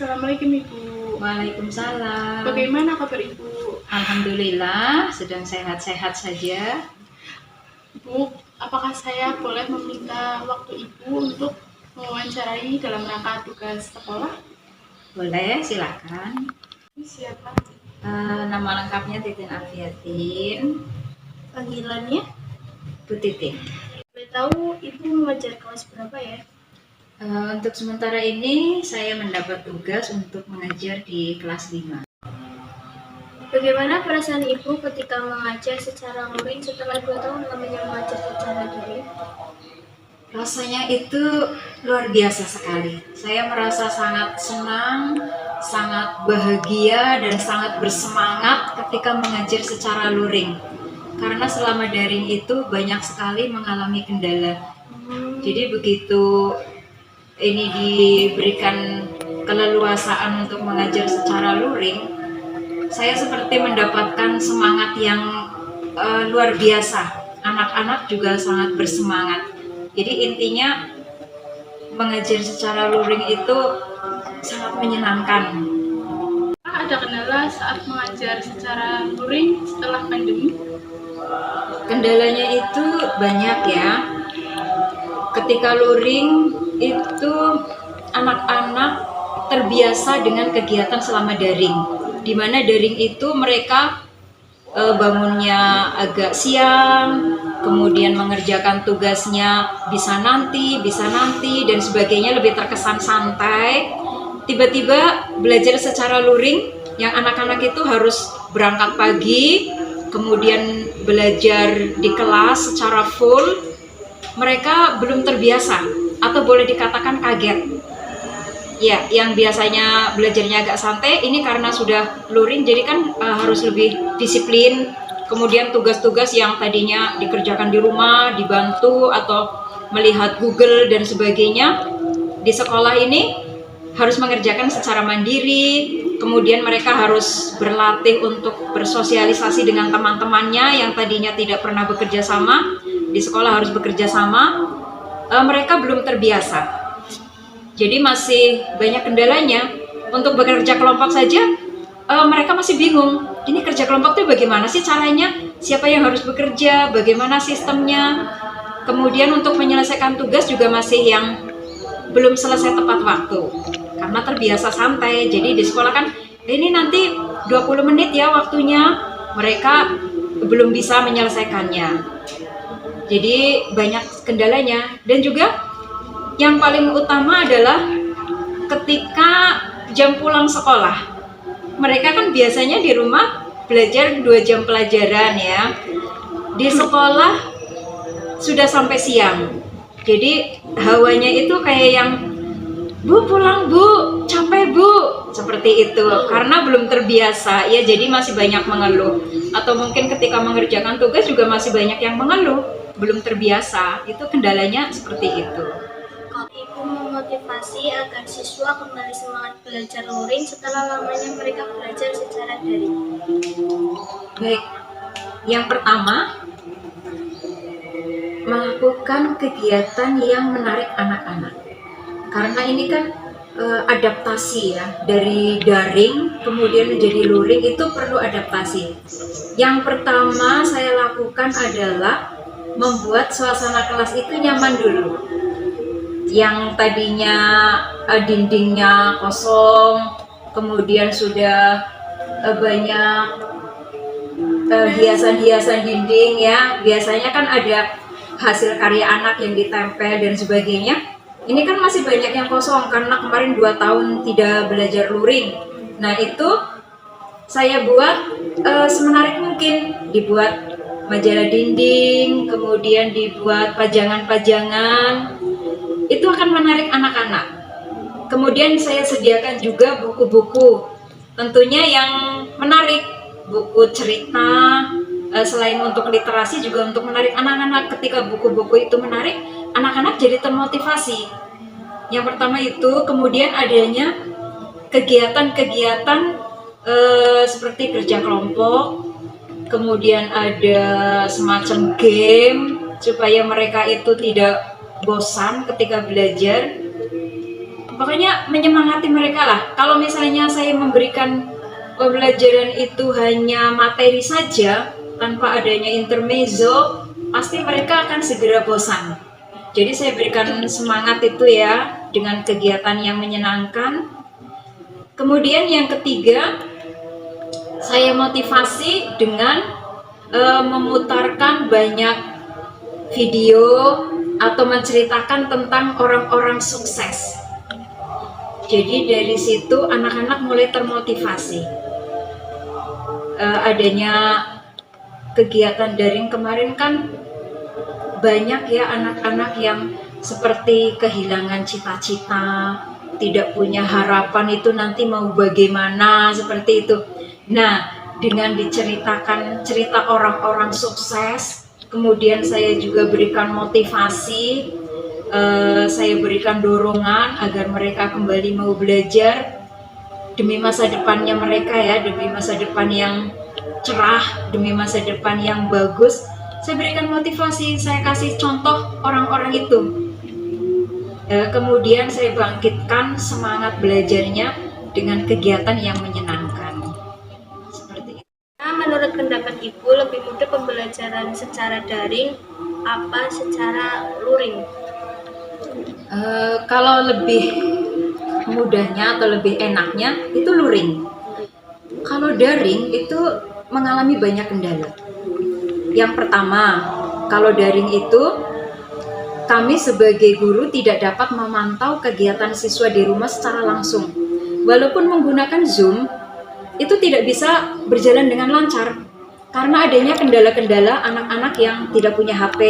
Assalamualaikum Ibu. Waalaikumsalam. Bagaimana kabar Ibu? Alhamdulillah, sedang sehat-sehat saja. Ibu, apakah saya boleh meminta waktu Ibu untuk mewawancarai dalam rangka tugas sekolah? Boleh, silakan. Siapa? Nama lengkapnya Titin Afiatin. Panggilannya? Bu Titin. Boleh tahu Ibu mengajar kelas berapa ya? Untuk sementara ini saya mendapat tugas untuk mengajar di kelas 5. Bagaimana perasaan Ibu ketika mengajar secara luring setelah 2 tahun lamanya mengajar secara daring? Rasanya itu luar biasa sekali. Saya merasa sangat senang, sangat bahagia, dan sangat bersemangat ketika mengajar secara luring. Karena selama daring itu banyak sekali mengalami kendala. Jadi begitu ini diberikan keleluasaan untuk mengajar secara luring, saya seperti mendapatkan semangat yang luar biasa. Anak-anak juga sangat bersemangat. Jadi intinya mengajar secara luring itu sangat menyenangkan. Ada kendala saat mengajar secara luring setelah pandemi? Kendalanya itu banyak ya. Ketika luring itu anak-anak terbiasa dengan kegiatan selama daring, di mana daring itu mereka bangunnya agak siang, kemudian mengerjakan tugasnya bisa nanti, dan sebagainya, lebih terkesan santai. Tiba-tiba belajar secara luring, yang anak-anak itu harus berangkat pagi, kemudian belajar di kelas secara full. Mereka belum terbiasa, atau boleh dikatakan kaget. Ya, yang biasanya belajarnya agak santai, ini karena sudah luring, jadi kan harus lebih disiplin. Kemudian tugas-tugas yang tadinya dikerjakan di rumah, dibantu, atau melihat Google dan sebagainya, di sekolah ini harus mengerjakan secara mandiri. Kemudian mereka harus berlatih untuk bersosialisasi dengan teman-temannya yang tadinya tidak pernah bekerja sama. Di sekolah harus bekerja sama. Mereka belum terbiasa. Jadi masih banyak kendalanya. Untuk bekerja kelompok saja, mereka masih bingung. Ini kerja kelompok itu bagaimana sih caranya? Siapa yang harus bekerja? Bagaimana sistemnya? Kemudian untuk menyelesaikan tugas juga masih yang belum selesai tepat waktu. Karena terbiasa santai. Jadi di sekolah kan, ini nanti 20 menit ya waktunya. Mereka belum bisa menyelesaikannya. Jadi banyak kendalanya. Dan juga yang paling utama adalah ketika jam pulang sekolah. Mereka kan biasanya di rumah belajar 2 jam pelajaran ya. Di sekolah sudah sampai siang. Jadi hawanya itu kayak yang, Bu pulang Bu, capek Bu, seperti itu. Karena belum terbiasa ya, jadi masih banyak mengeluh. Atau mungkin ketika mengerjakan tugas juga masih banyak yang mengeluh, belum terbiasa. Itu kendalanya seperti itu. Ibu memotivasi agar siswa kembali semangat belajar luring setelah lamanya mereka belajar secara daring. Baik, yang pertama, melakukan kegiatan yang menarik anak-anak. Karena ini kan adaptasi ya, dari daring kemudian menjadi luring, itu perlu adaptasi. Yang pertama saya lakukan adalah membuat suasana kelas itu nyaman dulu. Yang tadinya dindingnya kosong, kemudian sudah banyak hiasan-hiasan dinding ya. Biasanya kan ada hasil karya anak yang ditempel dan sebagainya. Ini kan masih banyak yang kosong karena kemarin 2 tahun tidak belajar luring. Nah itu saya buat semenarik mungkin, dibuat majalah dinding, kemudian dibuat pajangan-pajangan. Itu akan menarik anak-anak. Kemudian saya sediakan juga buku-buku, tentunya yang menarik, buku cerita. Selain untuk literasi juga untuk menarik anak-anak. Ketika buku-buku itu menarik, anak-anak jadi termotivasi. Yang pertama itu, kemudian adanya kegiatan-kegiatan seperti kerja kelompok, kemudian ada semacam game supaya mereka itu tidak bosan ketika belajar. pokoknya menyemangati mereka lah. Kalau misalnya saya memberikan pembelajaran itu hanya materi saja tanpa adanya intermezzo, pasti mereka akan segera bosan. Jadi saya berikan semangat itu ya dengan kegiatan yang menyenangkan. Kemudian yang ketiga, saya motivasi dengan memutarkan banyak video atau menceritakan tentang orang-orang sukses. Jadi dari situ anak-anak mulai termotivasi. Adanya kegiatan daring kemarin kan banyak ya anak-anak yang seperti kehilangan cita-cita, tidak punya harapan itu nanti mau bagaimana, seperti itu. Nah, dengan diceritakan cerita orang-orang sukses, kemudian saya juga berikan motivasi, saya berikan dorongan agar mereka kembali mau belajar demi masa depannya mereka ya, demi masa depan yang cerah, demi masa depan yang bagus. Saya berikan motivasi, saya kasih contoh orang-orang itu. Kemudian saya bangkitkan semangat belajarnya dengan kegiatan yang menyenangkan. Seperti itu. Menurut pendapat Ibu, lebih mudah pembelajaran secara daring apa secara luring? Kalau lebih mudahnya atau lebih enaknya itu luring. Kalau daring itu mengalami banyak kendala. Yang pertama, kalau daring itu kami sebagai guru tidak dapat memantau kegiatan siswa di rumah secara langsung. Walaupun menggunakan Zoom, itu tidak bisa berjalan dengan lancar karena adanya kendala-kendala anak-anak yang tidak punya HP,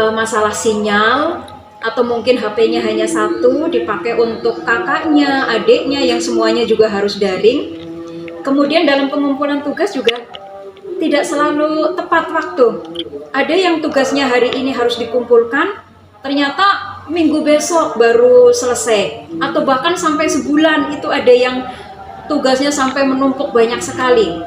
masalah sinyal, atau mungkin HP-nya hanya satu dipakai untuk kakaknya, adiknya yang semuanya juga harus daring. Kemudian dalam pengumpulan tugas juga tidak selalu tepat waktu. Ada yang tugasnya hari ini harus dikumpulkan, ternyata minggu besok baru selesai, atau bahkan sampai sebulan. Itu ada yang tugasnya sampai menumpuk banyak sekali.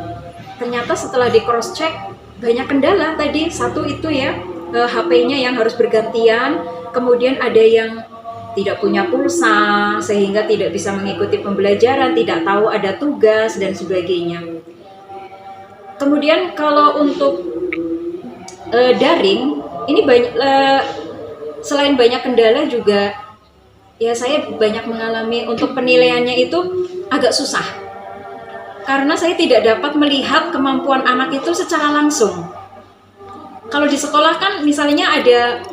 Ternyata setelah di cross check banyak kendala tadi. Satu itu ya, HP-nya yang harus bergantian, kemudian ada yang tidak punya pulsa sehingga tidak bisa mengikuti pembelajaran, tidak tahu ada tugas dan sebagainya. Kemudian kalau untuk daring ini banyak, selain banyak kendala juga ya saya banyak mengalami untuk penilaiannya itu agak susah karena saya tidak dapat melihat kemampuan anak itu secara langsung. Kalau di sekolah kan misalnya ada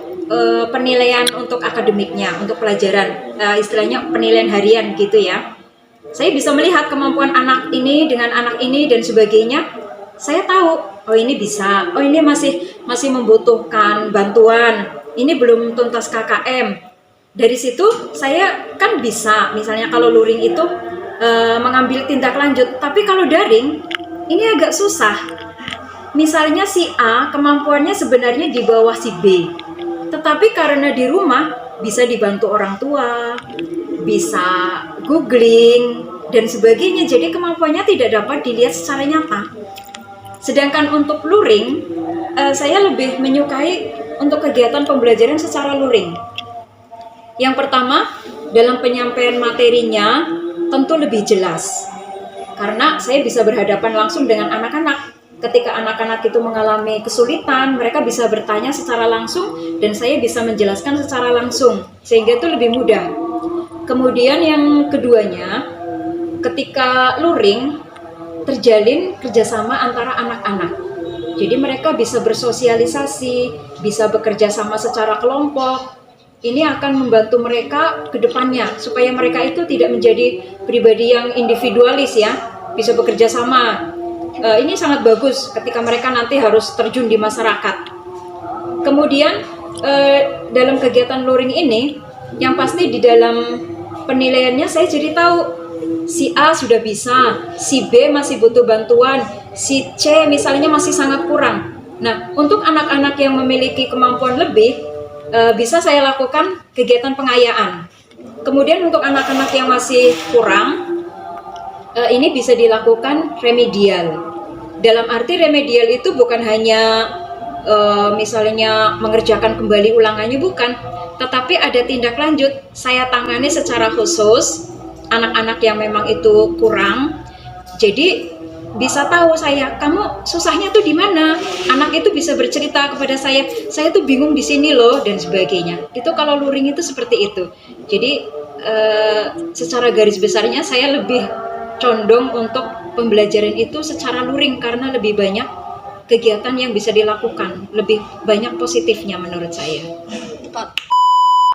penilaian untuk akademiknya, untuk pelajaran, istilahnya penilaian harian gitu ya. Saya bisa melihat kemampuan anak ini dengan anak ini dan sebagainya. Saya tahu, oh ini bisa, oh ini masih membutuhkan bantuan, ini belum tuntas KKM. Dari situ saya kan bisa, misalnya kalau luring itu mengambil tindak lanjut. Tapi kalau daring ini agak susah. Misalnya si A kemampuannya sebenarnya di bawah si B, tetapi karena di rumah bisa dibantu orang tua, bisa googling dan sebagainya, jadi kemampuannya tidak dapat dilihat secara nyata. Sedangkan untuk luring, saya lebih menyukai untuk kegiatan pembelajaran secara luring. Yang pertama, dalam penyampaian materinya tentu lebih jelas, karena saya bisa berhadapan langsung dengan anak-anak. Ketika anak-anak itu mengalami kesulitan, mereka bisa bertanya secara langsung dan saya bisa menjelaskan secara langsung, sehingga itu lebih mudah. Kemudian yang keduanya, ketika luring, terjalin kerjasama antara anak-anak. Jadi mereka bisa bersosialisasi, bisa bekerja sama secara kelompok. Ini akan membantu mereka ke depannya, supaya mereka itu tidak menjadi pribadi yang individualis ya, bisa bekerja sama. Ini sangat bagus ketika mereka nanti harus terjun di masyarakat. Kemudian dalam kegiatan luring ini, yang pasti di dalam penilaiannya saya jadi tahu si A sudah bisa, si B masih butuh bantuan, si C misalnya masih sangat kurang. Nah, untuk anak-anak yang memiliki kemampuan lebih, bisa saya lakukan kegiatan pengayaan. Kemudian untuk anak-anak yang masih kurang, ini bisa dilakukan remedial. Dalam arti remedial itu bukan hanya misalnya mengerjakan kembali ulangannya, bukan, Tetapi ada tindak lanjut, saya tangani secara khusus anak-anak yang memang itu kurang. Jadi bisa tahu saya, kamu susahnya tuh di mana? Anak itu bisa bercerita kepada saya tuh bingung di sini loh dan sebagainya. Itu kalau luring itu seperti itu. Jadi secara garis besarnya saya lebih condong untuk pembelajaran itu secara luring karena lebih banyak kegiatan yang bisa dilakukan, lebih banyak positifnya menurut saya.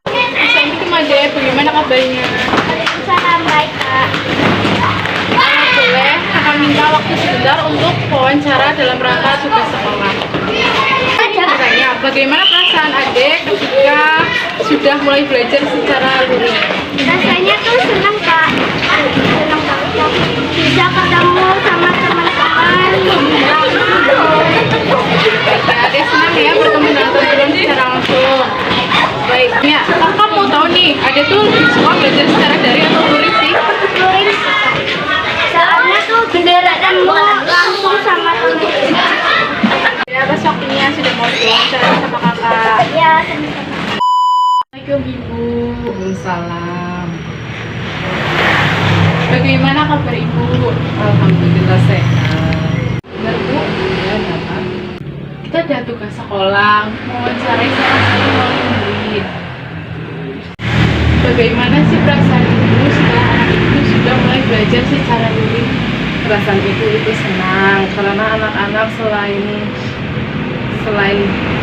Assalamualaikum Ade, bagaimana kabarnya? Salam baik kak. Boleh akan minta waktu sebentar untuk wawancara dalam rangka tugas sekolah. Bertanya, bagaimana perasaan adik ketika sudah mulai belajar secara luring? Rasanya tuh senang kak, senang banget bisa ketemu sama teman-teman. Baiknya adik senang ya bertemu dengan teman-teman secara langsung. Baiknya, kakak mau tahu nih, adik tuh lebih suka belajar secara daring atau luring sih? Luring sih, Kak. Soalnya tuh ketemu langsung sama teman-teman. Ya, atas waktunya sudah mau wawancara sama kakak. Ya, sama-sama. Assalamualaikum Ibu. Waalaikumsalam. Bagaimana kabar Ibu? Alhamdulillah sehat. Benar Bu, Ya, dapat. kita ada tugas sekolah, mewawancarai salah satu wali murid. Bagaimana sih perasaan Ibu setelah anak Ibu sudah mulai belajar secara luring? Perasaan itu senang karena anak-anak selain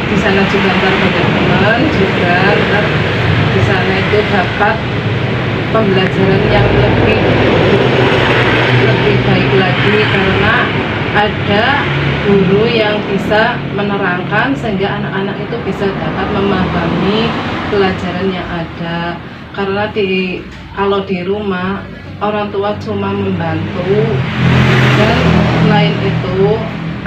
di sana juga ntar banyak teman juga ntar di sana itu dapat pembelajaran yang lebih baik lagi karena ada guru yang bisa menerangkan sehingga anak-anak itu bisa dapat memahami pelajaran yang ada. Karena kalau di rumah orang tua cuma membantu dan selain itu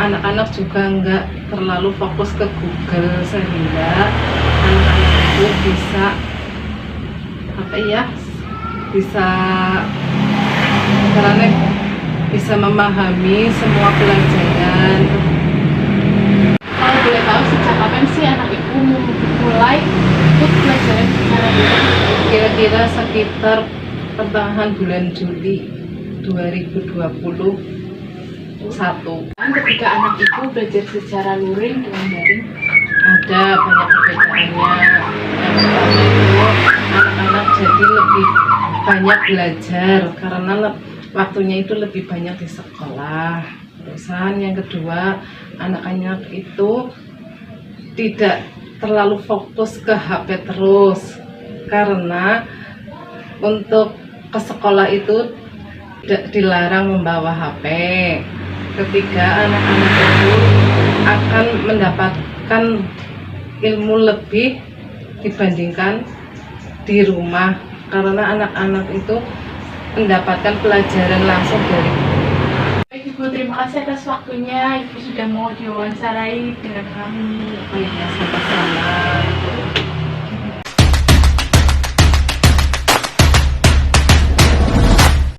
anak-anak juga nggak terlalu fokus ke Google sehingga anak-anak itu bisa karena bisa memahami semua pelajaran. Kalau boleh tahu sejak kapan sih anak Ibu mulai ikut pelajaran secara luring? Kira-kira sekitar pertengahan bulan Juli 2021. Ketika anak Ibu belajar secara luring dengan daring, Ada banyak perbedaannya. Yang pertama itu anak-anak jadi lebih banyak belajar karena waktunya itu lebih banyak di sekolah. Terusan yang kedua, anak-anak itu tidak terlalu fokus ke HP terus karena untuk ke sekolah itu tidak dilarang membawa HP. Ketiga, anak-anak itu akan mendapatkan ilmu lebih dibandingkan di rumah karena anak-anak itu mendapatkan pelajaran langsung dari baik Ibu, terima kasih atas waktunya. Ibu sudah mau diwawancarai dengan kami. sama-sama.